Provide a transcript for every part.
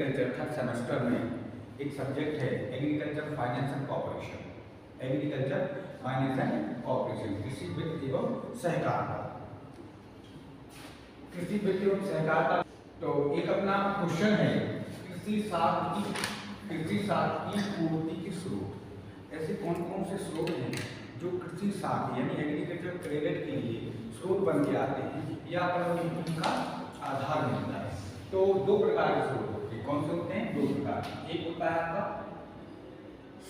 Agriculture third semester में एक subject है agriculture finance and corporation. Agriculture finance and corporation, कृषि वित्त एवं सहकारिता। कृषि वित्त एवं सहकारिता। तो एक अपना क्वेश्चन है, कृषि साख की पूर्ति के स्रोत। ऐसे कौन कौन से स्रोत हैं जो कृषि साख यानी एग्रीकल्चर क्रेडिट के लिए स्रोत बन के आते हैं या पर उनका आधार मिलता है। तो दो प्रकार के स्रोत होते हैं। कौन से होते हैं? दो प्रकार। एक होता है आपका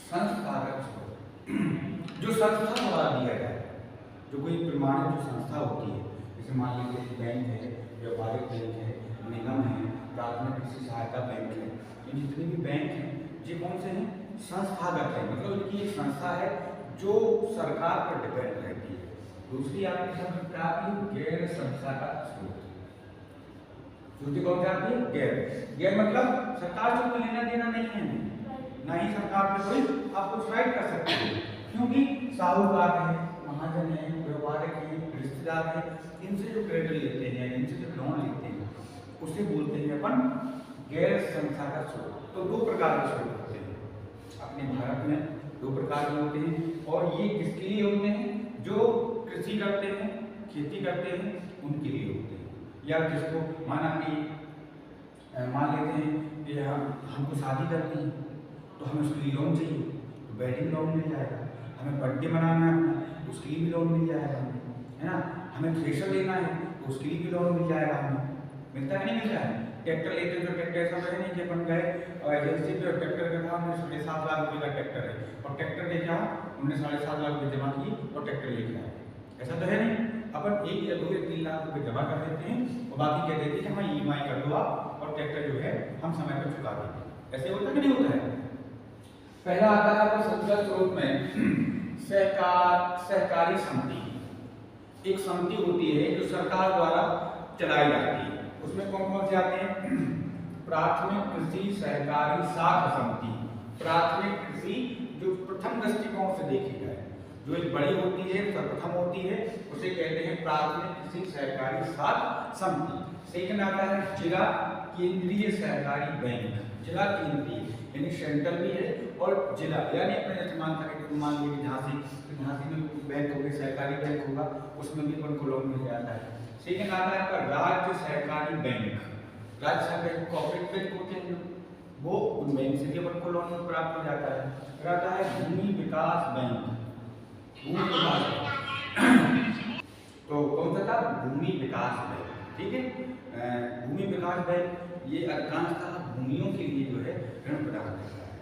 संस्थागत स्रोत, जो संस्था द्वारा दिया जाए, जो कोई प्रमाणित जो संस्था होती है, जैसे मान लीजिए बैंक है, व्यापारिक बैंक है, निगम है, प्राथमिक कृषि सहायता बैंक है। ये जितने भी बैंक हैं ये कौन से हैं? संस्थागत है, मतलब इनकी एक संस्था है जो सरकार पर डिपेंड रहती है। दूसरी आपकी शब्द क्या आती है? गैर संस्थागत स्रोत। दूसरी कौन सी आती है? गैर मतलब सरकार से कोई लेना देना नहीं है, ना ही सरकार पे कोई आप कुछ राइट कर सकते हैं, क्योंकि साहूकार है, महाजन है, व्यापारिक है, रिश्तेदार है, इनसे जो क्रेडिट लेते हैं, इनसे जो लोन लेते हैं, उसे बोलते हैं अपन गैर संस्थागत स्रोत। तो दो प्रकार के स्रोत होते हैं अपने भारत में, दो प्रकार के होते हैं। और ये किसके लिए होते हैं? जो कृषि करते हैं, खेती करते हैं, उनके लिए होते हैं। या जिसको माना कि मान लेते हैं कि हमको शादी करनी है तो हमें उसके लिए लोन चाहिए, तो वेडिंग लोन मिल जाएगा। हमें बर्थडे मनाना है अपना, उसके लिए भी लोन मिल जाएगा हमें, है ना। हमें थ्रेशर लेना है तो उसके लिए भी लोन मिल जाएगा हमें। मिलता है नहीं मिलता है? ट्रैक्टर लेते तो ट्रैक्टर ऐसा है नहीं कि अपन गए और एजेंसी पे ट्रैक्टर का था, हमने 7.5 लाख रुपये का ट्रैक्टर है और ट्रैक्टर लेके आया, उन्होंने 7.5 लाख रुपये जमा किए और ट्रैक्टर लेके आए। ऐसा तो है नहीं। अपन 1 या 2 या 3 लाख रुपये जमा कर देते हैं और बाकी कह देते हैं कि हमें EMI कर दो आप और ट्रैक्टर जो है हम समय पर चुका देंगे। ऐसे होता है कि नहीं होता है? पहला आता है आपको संस्था स्रोत में सहकारी समिति। एक समिति होती है जो सरकार द्वारा चलाई जाती है। उसमें कौन कौन से आते हैं? प्राथमिक कृषि सहकारी साख समिति। प्राथमिक कृषि जो प्रथम दृष्टिकोण से देखी जाए, जो एक बड़ी होती है, सर्वप्रथम होती है, उसे कहते हैं प्राथमिक कृषि सहकारी साख समिति। सेकंड आता है जिला केंद्रीय सहकारी बैंक। जिला केंद्रीय यानी सेंट्रल भी है और जिला यानी अपने जैसे मान लीजिए झांसी में बैंक होगी, सहकारी बैंक होगा, उसमें भी अपन को लोन मिल जाता है। सेकंड आता है आपका राज्य सहकारी बैंक। राज्य सहकारी कॉर्पोरेट बैंक होते हैं वो, उन बैंक से भी अपन को लोन प्राप्त हो जाता है। फिर आता है भूमि विकास बैंक। भूमि विकास तो कौन सा था? भूमि विकास बैंक, ठीक है। भूमि विकास बैंक ये अधिकांशतः भूमियों के लिए जो है ऋण प्रदान करता है।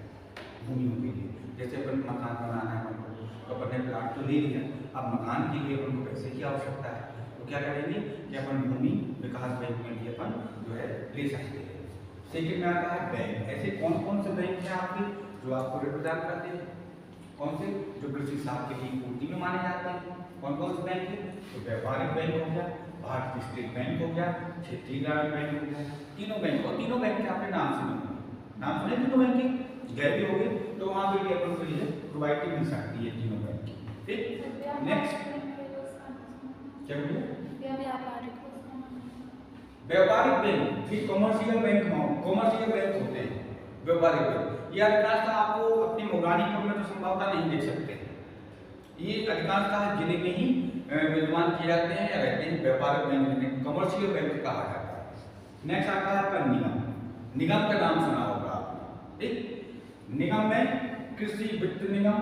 भूमियों के लिए जैसे अपन मकान बनाना है हमको, तो अपन ने प्लाट तो ले लिया, अब मकान के लिए अपन को पैसे की आवश्यकता है, तो क्या करेंगे कि अपन भूमि विकास बैंक में भी अपन जो है ले सकते हैं। सेकंड में आता है बैंक। ऐसे कौन कौन से बैंक हैं आपके जो आपको ऋण प्रदान करते हैं? कौन से? जो कृषि साख के लिए पूर्ति में माने जाते हैं। कौन कौन से बैंक है? तो व्यापारिक बैंक हो गया, भारतीय स्टेट बैंक हो गया, क्षेत्रीय ग्रामीण बैंक हो गया। तीनों बैंक, और तीनों बैंक के आपने नाम सुने तीनों बैंक के? गए भी होंगे तो वहाँ पे भी अपन को ये प्रोवाइड मिल सकती है तीनों बैंक की। ठीक, नेक्स्ट क्या बोलिए? व्यापारिक बैंक फिर कॉमर्शियल बैंक होते हैं। व्यापारिक बैंक ये अधिकांशतः आपको अपनी मौलानीपुर में तो संभवतः नहीं देख सकते। ये अधिकांशतः जिले में ही विद्यमान किए जाते हैं या रहते हैं। व्यापारिक बैंक कमर्शियल बैंक कहा जाता है। नेक्स्ट आता है आपका निगम। निगम का नाम सुना होगा आपने, ठीक। निगम में कृषि वित्त निगम,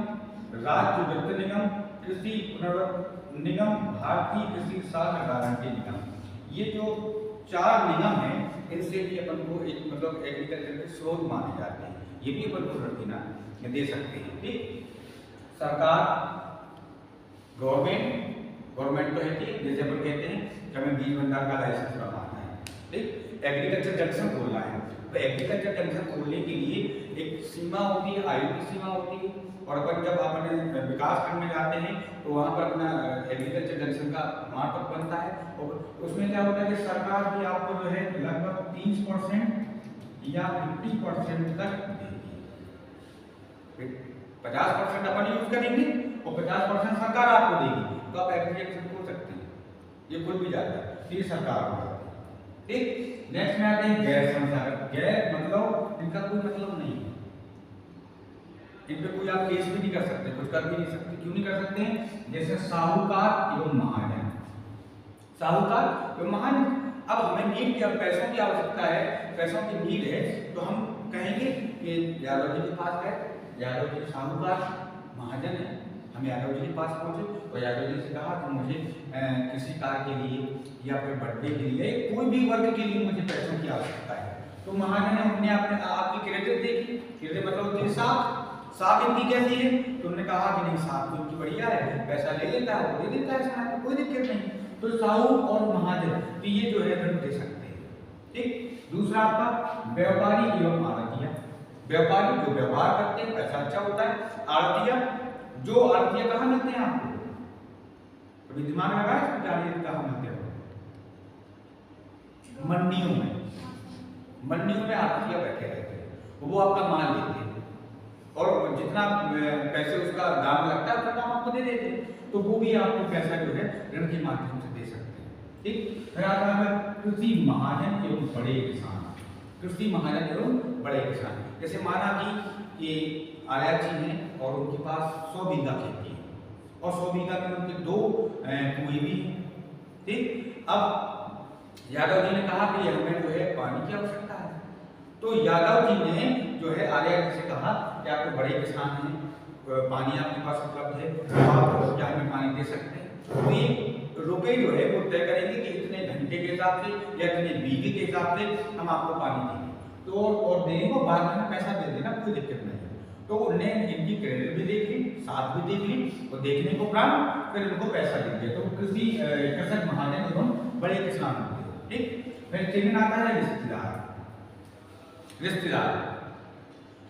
राज्य वित्त निगम, कृषि पुनर्वित्त निगम, भारतीय कृषि साख गारंटी निगम। ये जो 4 निगम हैं इनसे भी अपन को एक मतलब एग्रीकल्चर के स्रोत माने जाते हैं। ये भी अपन को ऋण देना दे सकते हैं, ठीक। सरकार गवर्नमेंट तो है, ठीक। जैसे अपन कहते हैं कि हमें बीज भंडार का लाइसेंस बनवाना है, ठीक। एग्रीकल्चर जंक्शन खोलना है तो एग्रीकल्चर जंक्शन खोलने के लिए एक सीमा होती है, आयु की सीमा होती है। और अपन जब अपने विकास खंड में जाते हैं तो वहाँ पर अपना एग्रीकल्चर जंक्शन का मार्क बनता है और उसमें क्या होता है कि सरकार भी आपको जो है लगभग 30% या 50% तक देगी। 50% अपन यूज करेंगे और 50% सरकार आपको देगी, तो आप एग्रीकल्चर खोल सकते हैं। ये खुल भी जाता है, फिर सरकार हो जाती है, ठीक। नेक्स्ट में आते हैं गैर संस्थागत। गैर मतलब इनका कोई मतलब नहीं है, इन पे कोई आप केस भी नहीं कर सकते, कुछ कर भी नहीं सकते। क्यों नहीं कर सकते हैं? जैसे साहूकार एवं महाजन, साहूकार एवं महाजन। अब हमें नीड की, पैसों की आवश्यकता है, पैसों की नीड है, तो हम कहेंगे कि यादव जी के पास है, यादव जी साहूकार महाजन है, हम यादव जी के पास पहुंचे और यादव जी से कहा कि मुझे किसी कार के लिए या फिर बर्थडे के लिए, कोई भी वर्क के लिए मुझे पैसों की आवश्यकता है। तो महाजन ने हमने अपने आपकी क्रेडिट देखी, क्रेडिट मतलब होती है साख इनकी कैसी है, तो उन्होंने कहा कि नहीं साख तो इनकी बढ़िया है, पैसा ले लेता है, वो दे देता है, इसमें कोई दिक्कत नहीं। तो साहू और महाजन तो ये जो है ऋण दे सकते हैं। ठीक। दूसरा आपका व्यापारी एवं आड़तिया। व्यापारी जो व्यवहार करते हैं, पैसा अच्छा होता है। आड़तिया, जो आड़तिया कहाँ मिलते हैं आपको, कभी दिमाग लगाया कहाँ मिलते हैं? मंडियों में, मंडियों में आड़तिया बैठे रहते हैं, वो आपका माल लेते हैं और जितना पैसे उसका दाम लगता है उतना दाम आपको दे देते हैं, तो वो भी आपको पैसा जो है ऋण के माध्यम से दे सकते हैं। ठीक। फिर आता है कृषि महाजन एवं बड़े किसान। कृषि महाजन एवं बड़े किसान, जैसे माना कि आर्या जी हैं और उनके पास 100 बीघा खेती है और 100 बीघा में उनके 2 कुएं भी हैं। ठीक। अब यादव जी ने कहा कि हमें जो है पानी की आवश्यकता है, तो यादव जी ने जो है आर्या जी से कहा कि आप तो बड़े किसान हैं, पानी आपके पास उपलब्ध है, तो आप क्या हमें पानी दे सकते हैं? तो ये रुपए जो है वो तय करेंगे कि इतने घंटे के हिसाब से या इतने बीघे के हिसाब से हम आपको पानी देंगे, तो और देने को बाद में पैसा दे देना, कोई दिक्कत नहीं है। तो उन्होंने इनकी क्रेडिट भी देख ली, साथ भी देख ली और देखने को उपरांत फिर उनको पैसा दे दिया। तो कृषक महाजन एवं बड़े किसान होते हैं। ठीक। फिर सेकंड आता है रिश्तेदार।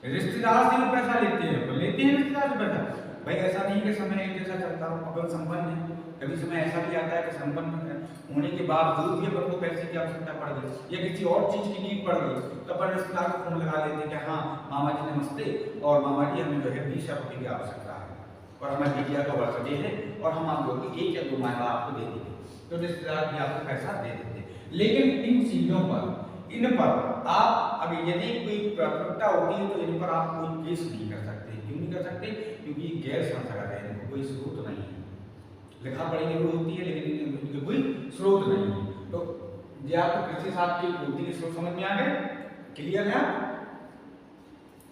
रिश्तेदार से भी पैसा लेते हैं, तो लेते हैं रिश्तेदार से पैसा। भाई ऐसा नहीं कि समय एक जैसा चलता हो, अपन संपन्न है, कभी समय ऐसा भी आता है कि संपन्न होने के बावजूद भी अपन को पैसे की आवश्यकता पड़ गई या किसी और चीज की नीड पड़ गई, तो अपन रिश्तेदार को फोन लगा लेते हैं कि हाँ मामा जी नमस्ते, और मामा जी हमें जो है 20,000 रुपये की आवश्यकता है और हमारे बिटिया का बर्थडे है और हम आप लोग 1 या 2 महीना आपको दे देंगे, तो रिश्तेदार भी आपको पैसा दे देते हैं। लेकिन इन चीजों पर, इन पर आप अभी यदि कोई प्राथमिकता होती है तो इन पर आप कोई केस नहीं कर सकते। क्यों नहीं कर सकते? क्योंकि गैर संस्थागत है, इनको कोई स्रोत नहीं है, लिखा पढ़ी जरूर होती है लेकिन इनके कोई स्रोत नहीं है। तो ये आपको कृषि शास्त्र की होती है, स्रोत समझ में आ गए? क्लियर है?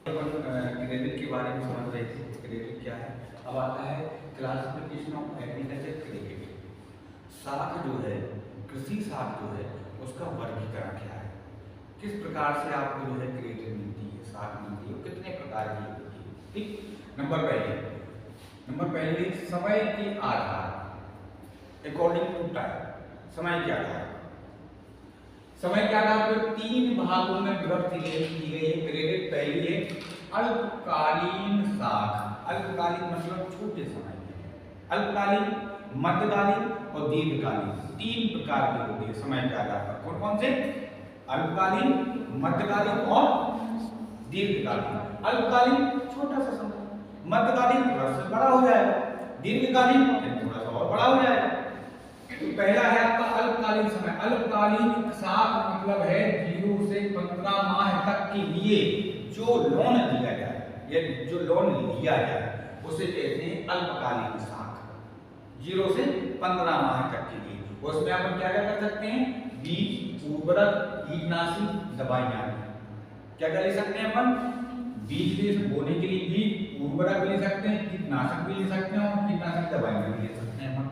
क्रेडिट के बारे में समझ रहे थे, क्रेडिट क्या है। अब आता है क्लासिफिकेशन ऑफ एग्रीकल्चर क्रेडिट। साख जो है, कृषि साख जो है उसका वर्गीकरण क्या है, किस प्रकार से आपको जो है क्रेडिट मिलती है, साख मिलती है, कितने प्रकार की होती है। ठीक। नंबर पहले समय के आधार, अकॉर्डिंग टू टाइम, समय के आधार पर 3 भागों में विभक्त की गई है क्रेडिट। पहली है अल्पकालीन साख। अल्पकालीन मतलब छोटे समय में, अल्पकालीन, मध्यकालीन और दीर्घकालीन, 3 प्रकार की होती है समय के आधार पर। कौन कौन से? अल्पकालीन, मध्यकालीन और दीर्घकालीन। अल्पकालीन छोटा सा समय, मध्यकालीन थोड़ा सा बड़ा हो जाएगा, दीर्घकालीन थोड़ा सा और बड़ा हो जाएगा। तो पहला है आपका अल्पकालीन समय। अल्पकालीन साख मतलब है 0 से 15 माह तक के लिए जो लोन दिया जाए या जो लोन लिया जाए उसे कहते हैं अल्पकालीन साख। 0 से 15 माह तक के लिए उसमें अपन क्या क्या कर सकते हैं? बीज, उर्वरक, कीटनाशी, दवाइयां। क्या क्या ले सकते हैं अपन? बीज ले, बोने के लिए बीज, उर्वरक ले सकते हैं, कीटनाशक भी ले सकते हैं और कीटनाशक दवाइयां भी ले सकते हैं अपन।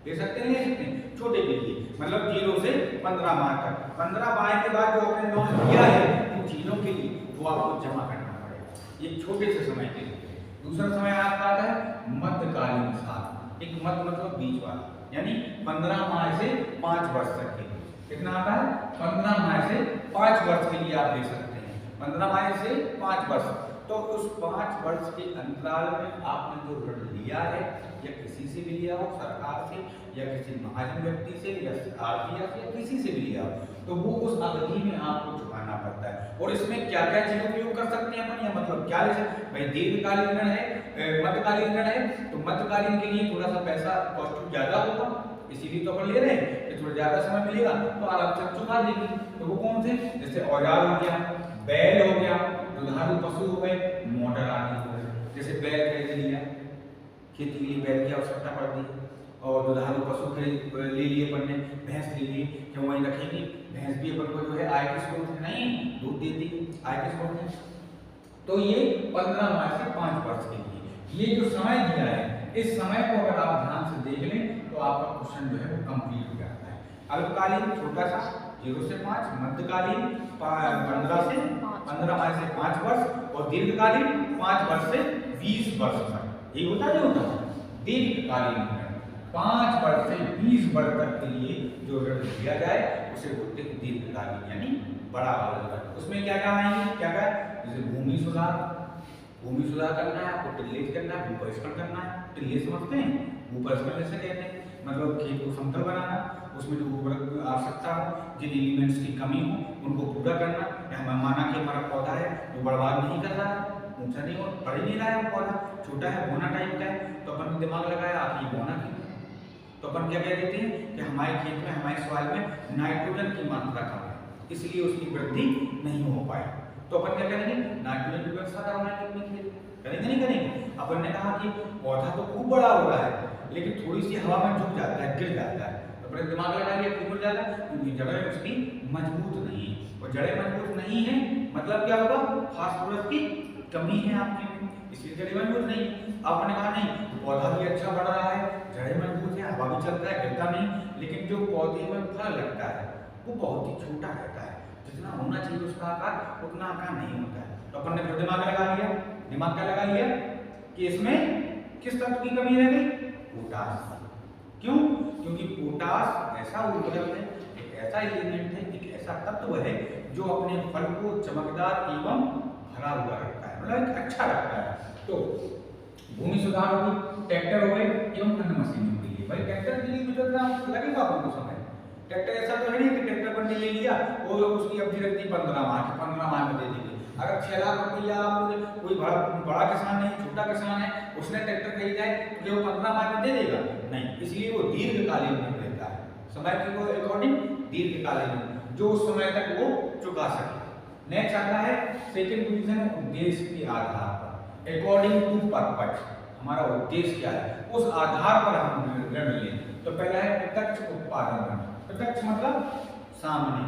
ले सकते हैं, ले सकते हैं छोटे के लिए, मतलब 0 से 15 माह तक। 15 माह के बाद जो आपने लोन लिया है इन चीजों के लिए वो आपको जमा करना पड़ेगा, ये छोटे से समय के लिए। दूसरा समय आपका आता है मध्यकालीन साख। एक मध्य मतलब बीच वाला, यानी 15 माह से 5 वर्ष तक के लिए। कितना आता है? 15 माह से 5 वर्ष के लिए आप दे सकते हैं। 15 माह से 5 वर्ष, तो उस 5 वर्ष के अंतराल में आपने जो ऋण लिया है या किसी से भी लिया हो, सरकार से या किसी महाजन व्यक्ति से या आरटीआई से या किसी से भी लिया हो, तो वो उस अवधि में आपको चुकाना पड़ता है। और इसमें क्या क्या चीजों का उपयोग कर सकते हैं अपन, या मतलब क्या ले सकते हैं? भाई दीर्घकालीन ऋण है, मध्यकालीन ऋण है, तो मध्यकालीन के लिए थोड़ा सा पैसा कॉस्ट ज्यादा होगा, इसीलिए तो अपन ले रहे हैं कि थोड़ा ज्यादा समय मिलेगा तो आराम से चुका देगी। तो वो कौन से, जैसे औजार हो गया, बैल हो गया, दुधारू पशु हो गए, मोटर आदि हो गए। जैसे बैल खरीद लिया, खेती के लिए बैल की आवश्यकता पड़ती है, और दुधारू पशु खरीद ले लिए अपन ने, भैंस ले ली, क्यों वहीं रखेंगे, भैंस भी अपन को जो है आय के स्रोत नहीं, दूध देती है, आय के स्रोत है। तो ये 15 माह से 5 वर्ष के लिए ये जो समय दिया है, इस समय को अगर आप ध्यान से देख लें तो आपका क्वेश्चन जो है वो कंप्लीट हो जाता है। अल्पकालीन छोटा सा 0 से 5, मध्यकालीन 15 माह से 5 वर्ष, और दीर्घकालीन 5 वर्ष से 20 वर्ष तक। ये होता नहीं होता, दीर्घकालीन 5 वर्ष से 20 वर्ष तक के लिए जो ऋण दिया जाए उसे बोलते हैं दीर्घकालीन, यानी बड़ा वाला। उसमें क्या क्या आएंगे, क्या क्या, जैसे भूमि सुधार करना है आपको, टिल्लेज करना है, भूपरिष्करण करना है। टिल्लेज समझते हैं, भूपरिष्करण जैसे कहते हैं, मतलब खेत को समतल बनाना, उसमें जो उर्वरक आवश्यकता हो, जिन एलिमेंट्स की कमी हो उनको पूरा करना। हमें माना कि हमारा पौधा है जो बर्बाद नहीं कर रहा है, ऊंचा नहीं हो, बढ़ ही नहीं रहा है, पौधा छोटा है, बोना टाइप का है, तो अपन ने दिमाग लगाया आखिर बोना की, तो अपन क्या कह देते हैं कि हमारे खेत में, हमारे सॉइल में नाइट्रोजन की मात्रा कम है, इसलिए उसकी वृद्धि नहीं हो पाई। तो अपन क्या करेंगे, नाइट्रोजन की व्यवस्था करवाएंगे अपने खेत, करेंगे नहीं करेंगे। अपन ने कहा कि पौधा तो खूब बड़ा हो रहा है लेकिन थोड़ी सी हवा में झुक जाता है, गिर जाता है, तो अपने दिमाग लगाएंगे क्यों गिर जाता है, क्योंकि जड़ें उसकी मजबूत नहीं है, और जड़ें मजबूत नहीं है मतलब क्या होगा, फास्फोरस की कमी है आपके में, इसलिए जड़ें मजबूत नहीं। आपने कहा नहीं पौधा भी अच्छा बढ़ रहा है, जड़ें मजबूत है, हवा भी चलता है, गिरता नहीं, लेकिन जो पौधे में फल लगता है वो बहुत ही छोटा रहता है, जितना होना चाहिए उसका आकार उतना आकार नहीं होता है। तो अपन ने फिर दिमाग लगा लिया, दिमाग क्या लगा लिया कि इसमें किस तत्व की कमी रह गई, पोटास। क्यों, क्योंकि पोटास ऐसा उर्वरक है, एक ऐसा एलिमेंट है, एक ऐसा तत्व है जो अपने फल को चमकदार एवं भरा हुआ रखता है, मतलब अच्छा रखता है। तो भूमि सुधार होगी, ट्रैक्टर हो गए एवं अन्य मशीनें हो गई। भाई ट्रैक्टर के लिए भी तो लगेगा आपको समय, ट्रैक्टर ऐसा तो नहीं कि ट्रैक्टर पर ले लिया और उसकी अवधि रखती 15 माह की, 15 माह में दे देंगे। अगर 6 लाख रुपया आपको कोई बड़ा किसान नहीं, छोटा किसान है, उसने ट्रैक्टर खरीदा है तो वो 15 माह में दे देगा नहीं, इसलिए वो दीर्घकालीन में रहता है, समय के अकॉर्डिंग दीर्घकालीन, जो उस समय तक वो चुका सके। नेक्स्ट आता है सेकंड पोजीशन, उद्देश्य के आधार पर, अकॉर्डिंग टू पर्पज, हमारा उद्देश्य क्या है उस आधार पर हम ऋण लें। तो पहला है प्रत्यक्ष उत्पादन ऋण। प्रत्यक्ष मतलब सामने,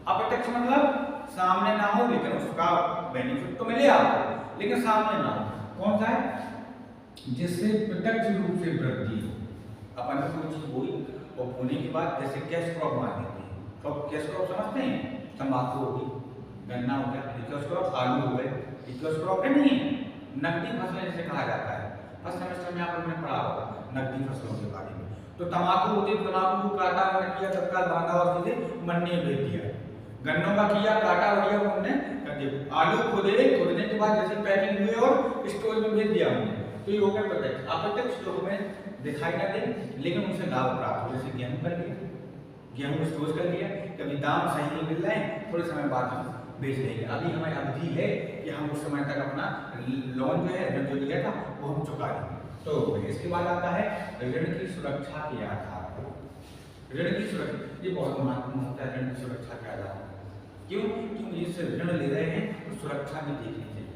अप्रत्यक्ष मतलब सामने ना हो लेकिन उसका बेनिफिट तो मिले आपको, लेकिन सामने ना हो। कौन सा है, जिससे प्रत्यक्ष रूप से वृद्धि हो। अपन को कोई चीज बोई और बोने के बाद जैसे कैश क्रॉप मान लेते हैं, तो कैश क्रॉप समझते हैं, तंबाकू होगी, गन्ना हो गया, कैश क्रॉप, आलू हो गए, कैश क्रॉप है नहीं है, नकदी फसलें जिसे कहा जाता है। फर्स्ट सेमेस्टर में आप लोगों ने पढ़ा होगा नकदी फसलों के बारे में। तो तंबाकू होती है, तंबाकू को काटा मैंने किया, तत्काल बांधा और सीधे मंडी में भेज दिया। गन्नों का किया, काटा बढ़िया उन्होंने कर दिया। आलू खोदने के बाद जैसे पैकिंग हुई और स्टोर में भेज दिया हमने, तो ये हो गया प्रत्यक्ष। अप्रत्यक्ष जो हमें दिखाई ना दे लेकिन उनसे लाभ प्राप्त हो, जैसे गेहूं कर लिया, गेहूं स्टोर कर लिया, कभी दाम सही नहीं मिल रहे हैं, थोड़े समय बाद हम बेच देंगे। अभी हमारी अवधि है कि हम उस समय तक अपना लोन जो है जो लिया था वो हम चुका देंगे। तो इसके बाद आता है ऋण की सुरक्षा के आधार पर। ऋण की सुरक्षा ये बहुत महत्वपूर्ण होता है, ऋण की सुरक्षा के आधार पर। क्यों, क्योंकि जिससे ऋण ले रहे हैं तो सुरक्षा भी देखनी चाहिए।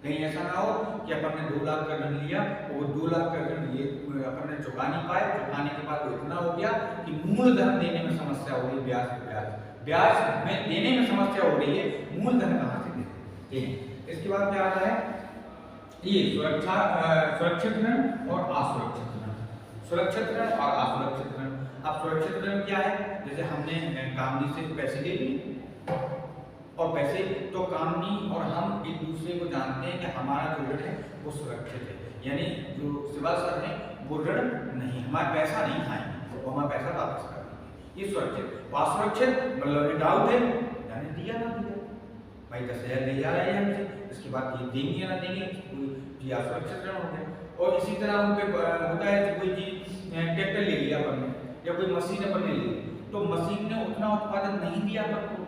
कहीं ऐसा ना हो कि अपन ने 2 लाख का ऋण लिया और वो 2 लाख का ऋण ये अपन ने चुका नहीं पाए, चुकाने के बाद वो इतना हो गया कि मूलधन देने में समस्या हो रही, ब्याज में देने में समस्या हो रही है, मूलधन कहाँ से देते हैं। इसके बाद क्या आता है, ये सुरक्षित ऋण और असुरक्षित ऋण। सुरक्षित ऋण और असुरक्षित ऋण। अब सुरक्षित ऋण क्या है, जैसे हमने कामनी से पैसे ले लिए और पैसे तो कामनी और हम एक दूसरे को जानते हैं कि हमारा जो ऋण है वो सुरक्षित है, यानी जो सिवा सर है वो ऋण नहीं, हमारा पैसा नहीं खाएंगे, वो हमारा पैसा वापस कर देंगे, ये सुरक्षित। असुरक्षित मतलब डाउट है, यानी दिया ना दिया, भाई 10,000 ले जा रहे हैं हमसे, इसके बाद ये देंगे या ना देंगे, ये असुरक्षित ऋण हो गया। और इसी तरह उन पे होता है कि कोई चीज ट्रैक्टर ले लिया अपन ने या कोई मशीन अपन ने ले ली, तो मशीन ने उतना उत्पादन नहीं दिया अपन को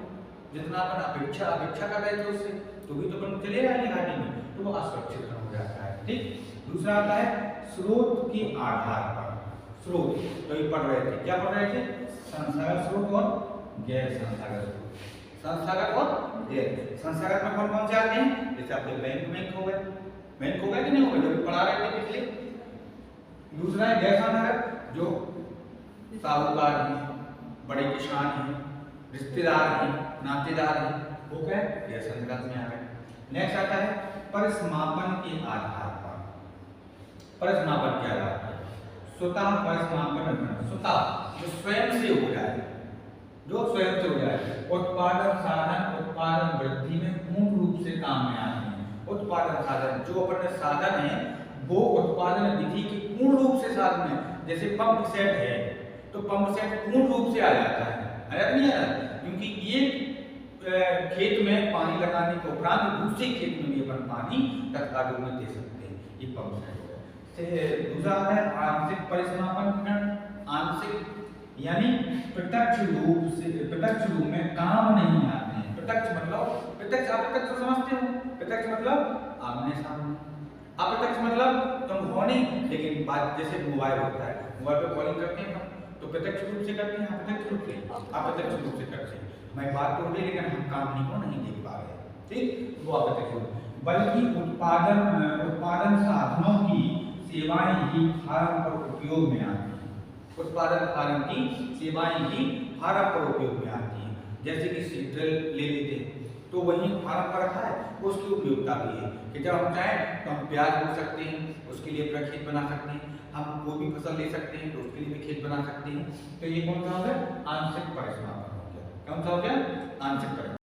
जितना अपन अपेक्षा कर रहे थे उससे, तो भी तो अपन चले जाएंगे घाटे में, तो वो असुरक्षित ऋण हो जाता है। ठीक, दूसरा आता है स्रोत के आधार पर। स्रोत। तो ये पढ़ रहे थे, क्या पढ़ रहे थे? संस्थागत स्रोत और गैर संस्थागत स्रोत। संस्थागत और गैर संस्थागत में कौन कौन से आते हैं? जैसे आपके बैंक हो गए, बैंक हो गए कि नहीं हो गए, जो पढ़ा रहे थे पिछले। दूसरा है गैर संस्थागत, जो साहूकार हैं, बड़े किसान हैं, रिश्तेदार हैं, नातेदार हैं, वो क्या है? गैर संस्थागत में आ गए। नेक्स्ट आता है परिसमापन के आधार पर। परिसमापन के आधार पर स्वतः परिसमापन, स्वतः जो स्वयं से हो जाए, जो स्वयं से हो जाए। उत्पादन साधन उत्पादन वृद्धि में पूर्ण रूप से काम में आते हैं। उत्पादन साधन, जो अपने साधन है वो उत्पादन विधि के पूर्ण रूप से साधन है। जैसे पंप सेट है तो पंप सेट पूर्ण रूप से आ जाता है, आया नहीं आया? क्योंकि ये खेत में पानी लगाने के उपरांत दूसरे खेत में भी अपन पानी तत्काल रूप में दे सकते हैं, ये पंप सेट है। दूसरा है आंशिक परिसमापन। आंशिक यानी प्रत्यक्ष रूप में काम नहीं आते हैं। प्रत्यक्ष मतलब, प्रत्यक्ष आप प्रत्यक्ष समझते हो, प्रत्यक्ष मतलब आमने सामने, अप्रत्यक्ष मतलब तुम हो नहीं लेकिन बात, जैसे मोबाइल होता है, मोबाइल पे कॉलिंग करते हैं तो प्रत्यक्ष रूप से करते हैं, अप्रत्यक्ष रूप से, अप्रत्यक्ष रूप से करते हैं। मैं बात तो हो रही लेकिन हम काम नहीं को नहीं देख पा रहे, ठीक, वो अप्रत्यक्ष रूप। बल्कि उत्पादन साधनों की सेवाएं ही फार्म पर उपयोग में आती हैं। उत्पादन फार्म की सेवाएं ही फार्म पर उपयोग में आती हैं। जैसे कि सीड्रिल ले लेते हैं तो वही फार्म पर रखा है, उसकी उपयोगिता भी है कि जब हम चाहें तो हम प्याज बो सकते हैं, उसके लिए अपना खेत बना सकते हैं। हम कोई भी फसल ले सकते हैं तो उसके लिए भी खेत बना सकते हैं। तो ये कौन सा हो गया? आंशिक परिसमापन हो गया। कौन सा हो गया? आंशिक परिसमापन।